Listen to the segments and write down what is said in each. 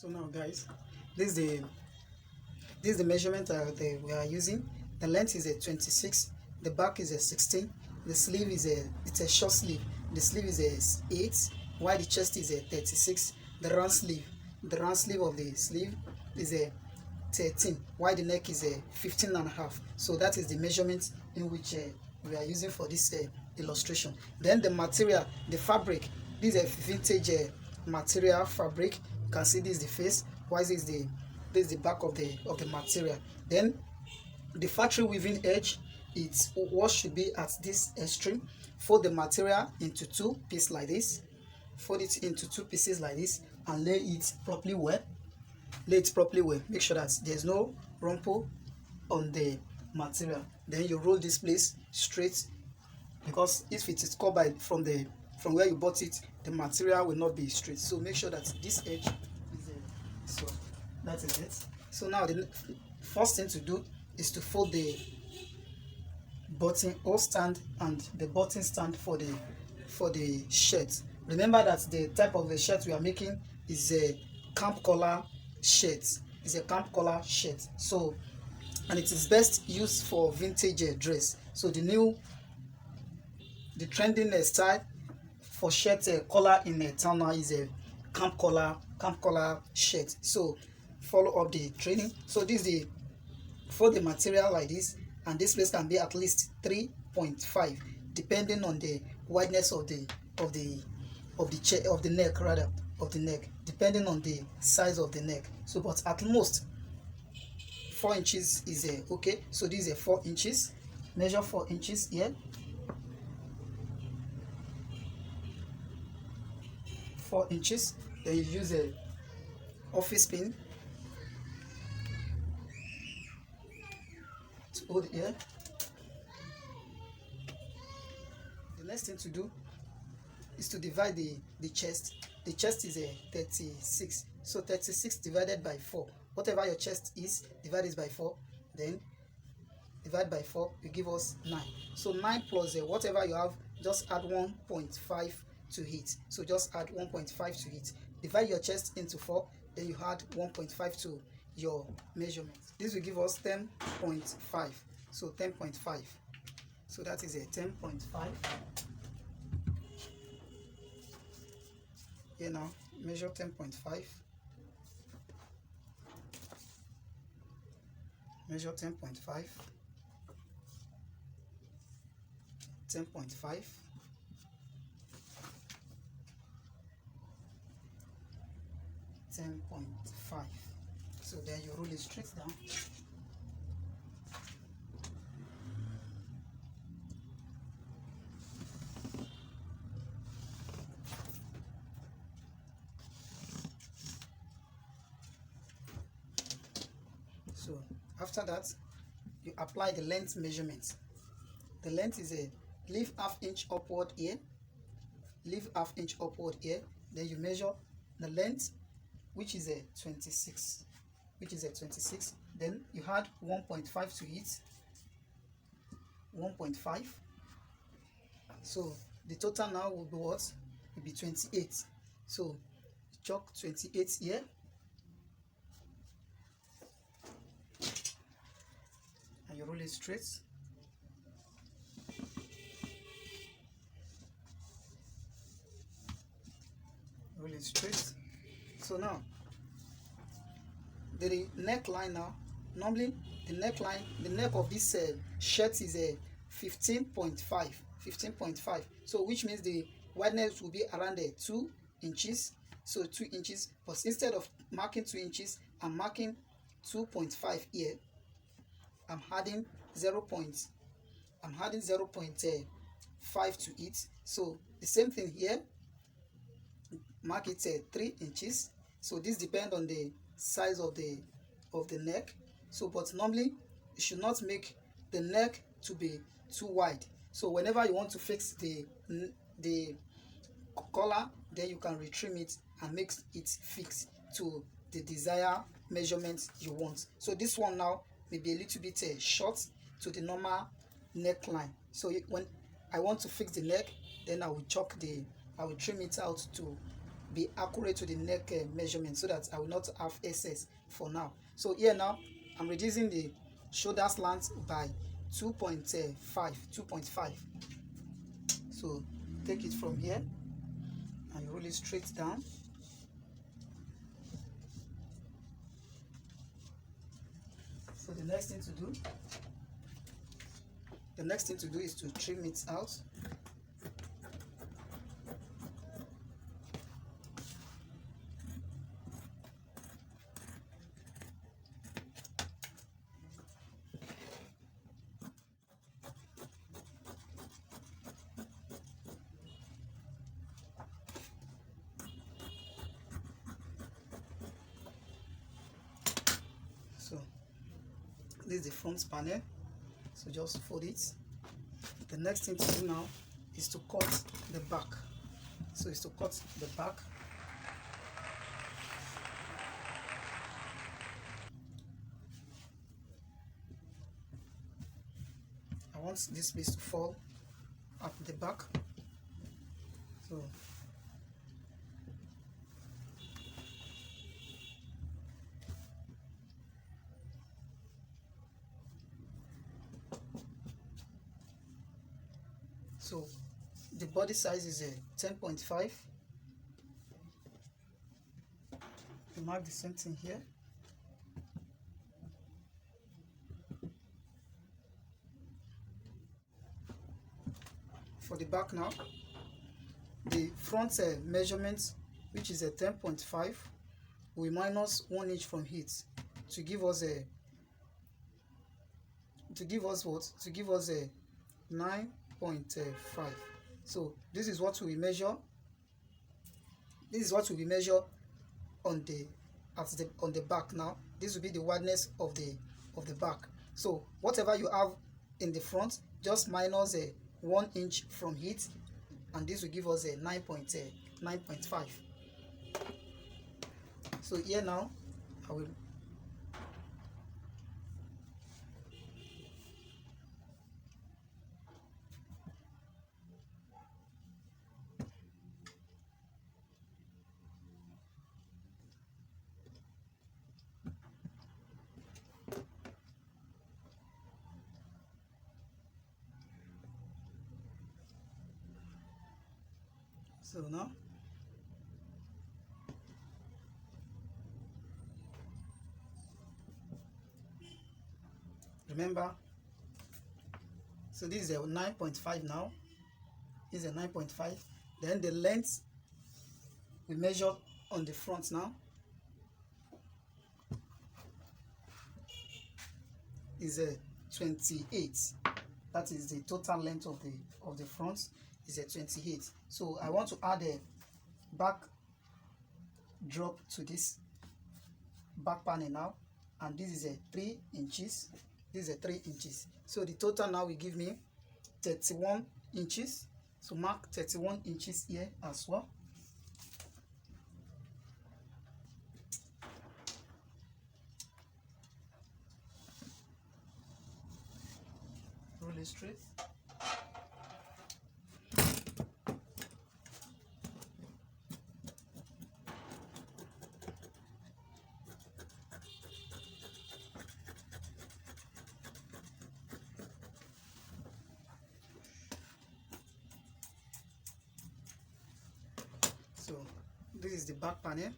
So now guys, this is the measurement that we are using. The length is a 26, the back is a 16, the sleeve is a short sleeve, the sleeve is a 8, while the chest is a 36, the round sleeve of the sleeve is a 13, while the neck is a 15 and a half. So that is the measurement in which we are using for this illustration. Then the material, the fabric, this is a vintage material fabric. You can see this is the face, while this is the back of the material. Then the factory weaving edge, it's what should be at this extreme. Fold the material into two pieces like this, fold it into two pieces like this, and lay it properly well. Make sure that there's no rumple on the material. Then you roll this place straight, because if it is covered from where you bought it, the material will not be straight. So make sure that this edge is so that is it. So now the first thing to do is to fold the buttonhole stand and the button stand for the shirt. Remember that the type of the shirt we are making is a camp collar shirt. So, and it is best used for vintage dress. So the trending style for shirt collar in a town now is a camp collar shirt. So follow up the training. So this is for the material like this, and this place can be at least 3.5 depending on the wideness of the neck, depending on the size of the neck. So but at most 4 inches is okay. So this is a 4 inches. Measure 4 inches here, 4 inches. Then you use a office pin to hold here. The next thing to do is to divide the chest. The chest is a 36, so 36 divided by 4, whatever your chest is, divide it by 4, then divide by 4, you give us 9. So 9 plus whatever you have, just add 1.5 to it. So just add 1.5 to it. Divide your chest into 4, then you add 1.5 to your measurement. This will give us 10.5. So 10.5. So that is a 10.5. Here now, measure 10.5. Measure 10.5. 10.5. 10.5. So then you roll it straight down. So after that, you apply the length measurement. The length is leave ½ inch upward here, leave ½ inch upward here. Then you measure the length, which is a 26, Then you add 1.5 to it, 1.5. So the total now will be what? Will be 28. So chalk 28 here. And you roll it straight. Roll it straight. So now the neckline now, normally the neck of this shirt is a 15.5. So which means the wideness will be around 2 inches. So 2 inches, but instead of marking 2 inches, I'm marking 2.5 here. I'm adding 0.5 to it. So the same thing here, mark it 3 inches. So this depends on the size of the neck. So but normally you should not make the neck to be too wide. So whenever you want to fix the collar, then you can retrim it and make it fix to the desired measurement you want. So this one now may be a little bit short to the normal neckline. So when I want to fix the neck, then I will trim it out to be accurate to the neck measurement, so that I will not have excess for now. So here now I'm reducing the shoulder slant by 2.5. So take it from here and roll it straight down. So the next thing to do is to trim it out. So this is the front panel, so just fold it. The next thing to do now is to cut the back. So it's to cut the back. I want this piece to fall at the back. So the body size is a 10.5. You mark the same thing here. For the back now, the front measurement, which is a 10.5, we minus 1 inch from it to give us a 9.5. So this is what we measure. This is what will be measured on the back. Now this will be the wideness of the back. So whatever you have in the front, just minus 1 inch from it, and this will give us a 9.5. So here now I will so now remember, so this is a 9.5 now. This is a 9.5. Then the length we measure on the front now is a 28. That is the total length of the front is a 28. So I want to add a back drop to this back panel now, and this is a 3 inches. This is a 3 inches. So the total now will give me 31 inches. So mark 31 inches here as well. Roll it straight. So this is the back panel.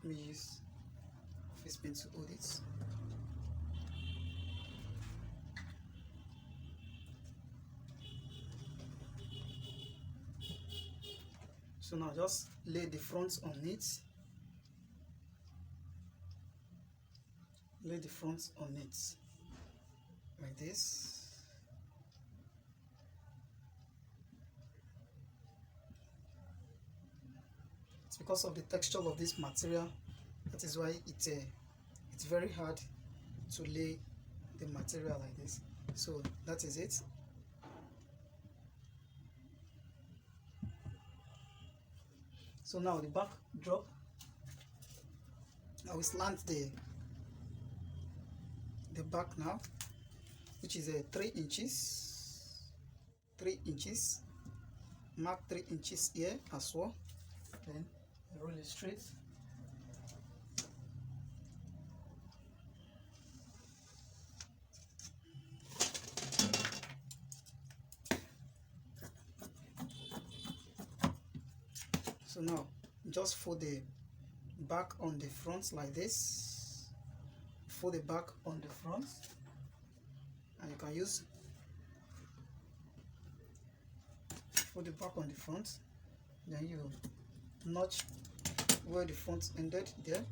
Let me use face paint to hold it. So now just lay the front on it. Lay the front on it like this. It's because of the texture of this material, that is why it's very hard to lay the material like this. So that is it. So now the back drop, I will slant the back now, which is a 3 inches. 3 inches. mark 3 inches here as well. Then roll it straight. So now just fold the back on the front like this. Fold the back on the front, and you can use fold the back on the front, then you notch where the front ended there.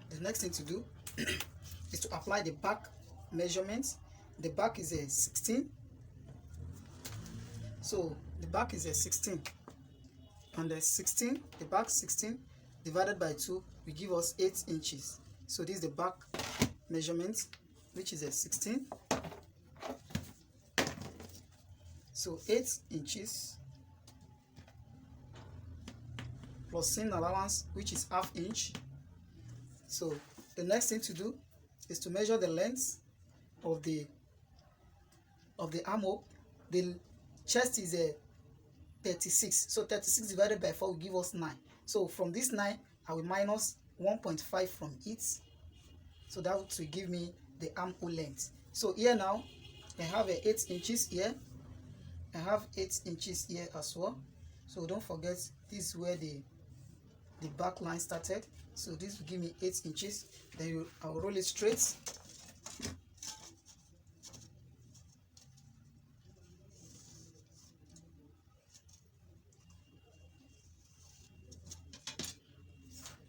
The next thing to do is to apply the back measurement. The back is a 16, so the back is a 16, and the back 16 divided by 2 will give us 8 inches. So this is the back measurement, which is a 16. So 8 inches plus seam allowance, which is ½ inch. So the next thing to do is to measure the length of the armhole. The chest is a 36, so 36 divided by 4 will give us 9. So from this 9, I will minus 1.5 from it, so that will give me the armhole length. So here now I have a 8 inches here, I have 8 inches here as well. So don't forget, this is where the back line started. So this will give me 8 inches. Then I'll roll it straight.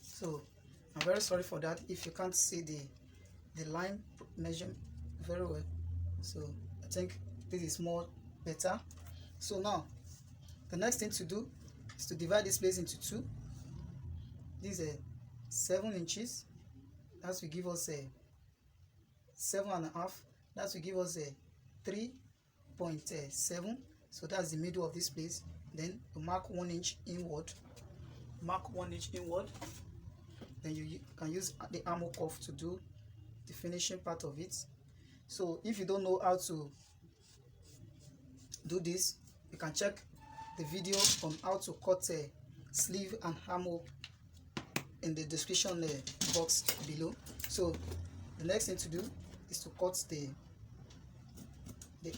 So I'm very sorry for that if you can't see the line measure very well. So I think this is more better. So now the next thing to do is to divide this place into 2. This is a 7 inches. That will give us a 7.5. That will give us a 3.7. So that's the middle of this place. Then you mark 1 inch inward. Mark 1 inch inward. Then you can use the armhole curve to do the finishing part of it. So if you don't know how to do this, you can check the video on how to cut a sleeve and armhole in the description box below. So the next thing to do is to cut the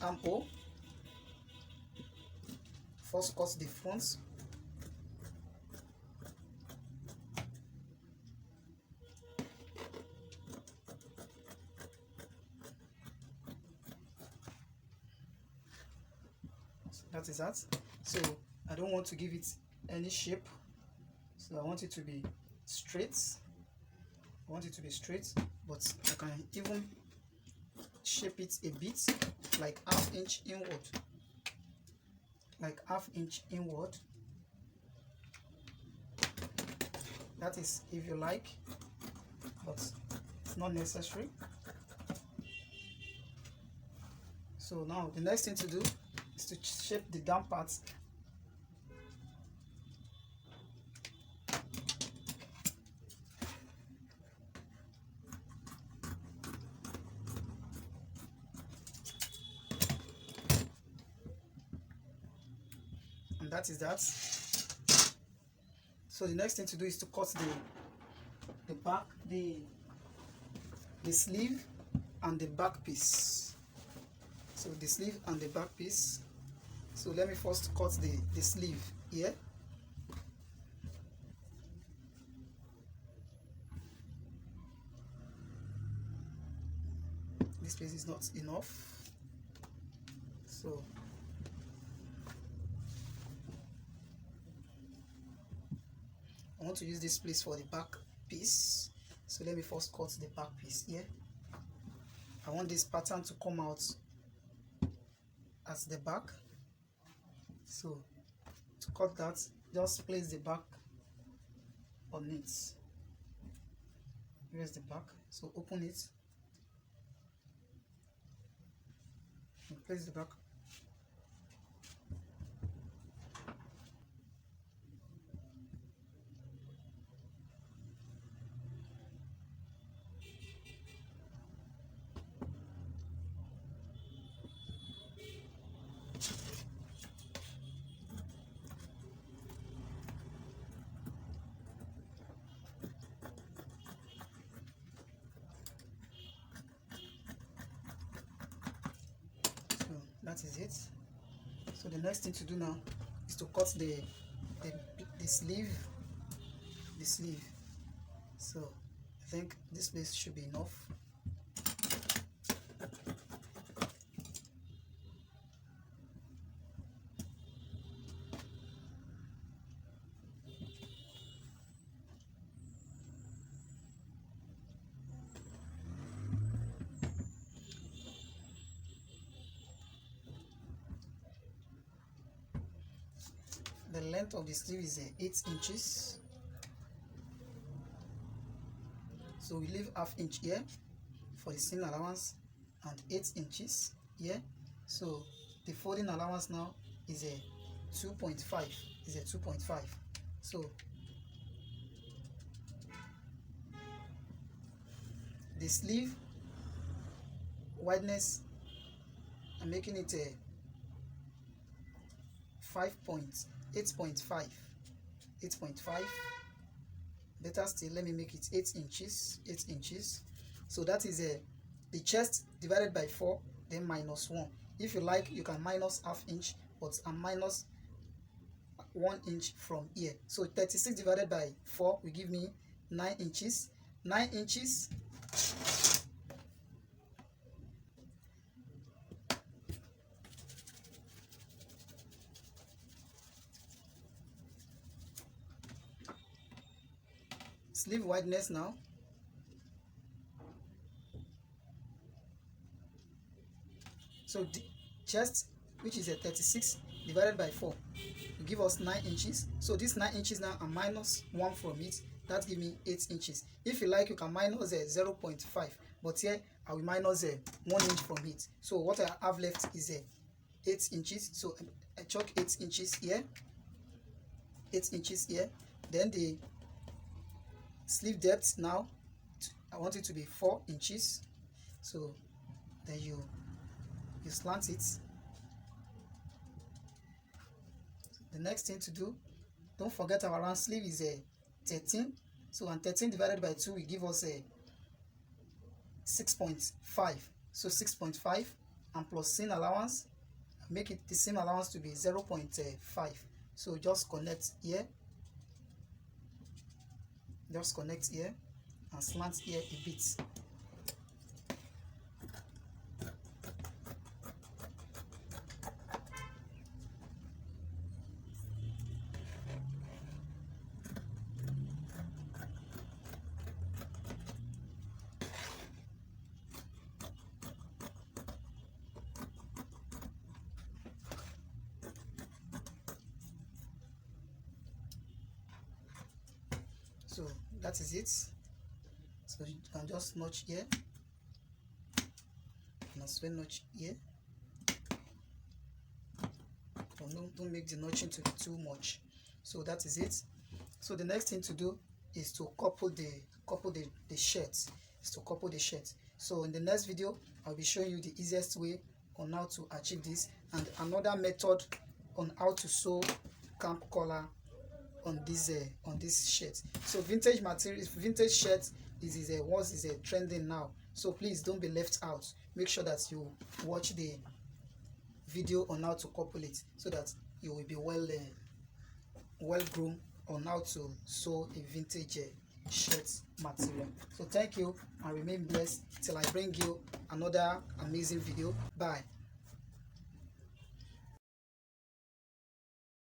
armhole. First cut the front. That is that. So I don't want to give it any shape, so I want it to be straight. I want it to be straight, but I can even shape it a bit, like ½ inch inward, like ½ inch inward. That is if you like, but it's not necessary. So now the next thing to do is to shape the down parts. And that is that. So the next thing to do is to cut the back, the sleeve and the back piece. So the sleeve and the back piece. So let me first cut the sleeve here. This piece is not enough, so want to use this place for the back piece. So let me first cut the back piece here. I want this pattern to come out at the back. So to cut that, just place the back on it. Here's the back. So open it and place the back. That is it. So the next thing to do now is to cut the sleeve. So I think this place should be enough. The length of the sleeve is 8 inches. So we leave ½ inch here for the seam allowance and 8 inches here. So the folding allowance now is a 2.5. So the sleeve wideness, I'm making it a 8.5. Better still, let me make it 8 inches. So that is the chest divided by 4, then minus 1. If you like, you can minus ½ inch, but I'm minus 1 inch from here. So 36 divided by 4 will give me 9 inches. 9 inches. Sleeve wideness now. So the chest, which is a 36 divided by 4, will give us 9 inches. So this 9 inches now, I'm minus 1 from it. That gives me 8 inches. If you like, you can minus 0.5. But here, I will minus 1 inch from it. So what I have left is 8 inches. So I chalk 8 inches here. 8 inches here. Then the sleeve depth now, I want it to be 4 inches. So then you slant it. The next thing to do, don't forget our round sleeve is 13. So and 13 divided by 2 will give us 6.5. So 6.5 and plus seam allowance, make it the seam allowance to be 0.5. So just connect here. Just connect here and slant here a bit. So that is it. So you can just notch here and as well notch here. Don't make the notching to be too much. So that is it. So the next thing to do is to couple the shirt. So in the next video, I'll be showing you the easiest way on how to achieve this and another method on how to sew camp collar on this shirt. So vintage materials, vintage shirt is trending now. So please don't be left out. Make sure that you watch the video on how to couple it so that you will be well groomed on how to sew a vintage shirt material. So thank you and remain blessed till I bring you another amazing video. Bye.